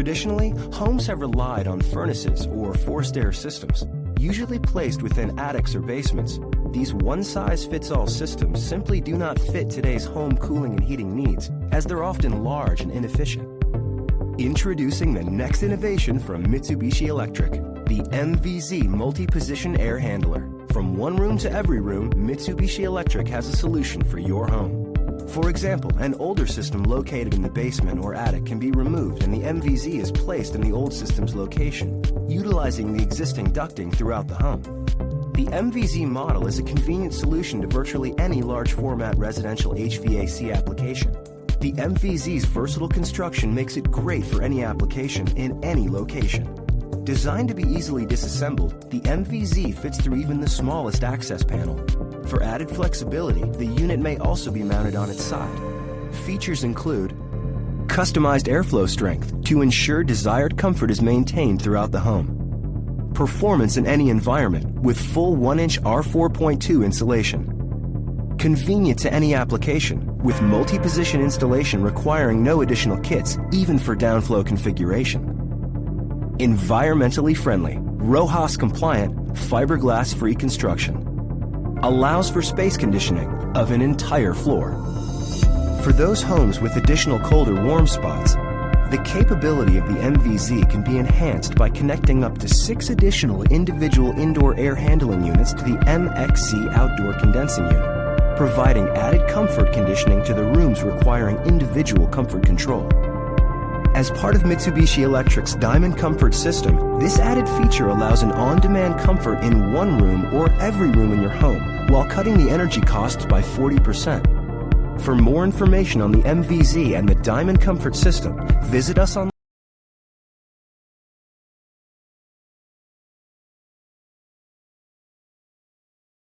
Traditionally, homes have relied on furnaces or forced air systems, usually placed within attics or basements. These one-size-fits-all systems simply do not fit today's home cooling and heating needs, as they're often large and inefficient. Introducing the next innovation from Mitsubishi Electric, the MVZ Multi-Position Air Handler. From one room to every room, Mitsubishi Electric has a solution for your home. For example, an older system located in the basement or attic can be removed and the MVZ is placed in the old system's location, utilizing the existing ducting throughout the home. The MVZ model is a convenient solution to virtually any large format residential HVAC application. The MVZ's versatile construction makes it great for any application in any location. Designed to be easily disassembled, the MVZ fits through even the smallest access panel. For added flexibility, the unit may also be mounted on its side. Features include customized airflow strength to ensure desired comfort is maintained throughout the home. Performance in any environment with full 1-inch R4.2 insulation. Convenient to any application with multi-position installation requiring no additional kits, even for downflow configuration. Environmentally friendly, RoHS compliant, fiberglass-free construction. Allows for space conditioning of an entire floor. For those homes with additional cold or warm spots, the capability of the MVZ can be enhanced by connecting up to 6 additional individual indoor air handling units to the MXC outdoor condensing unit, providing added comfort conditioning to the rooms requiring individual comfort control. As part of Mitsubishi Electric's Diamond Comfort system, this added feature allows an on-demand comfort in one room or every room in your home, while cutting the energy costs by 40%. For more information on the MVZ and the Diamond Comfort system, visit us online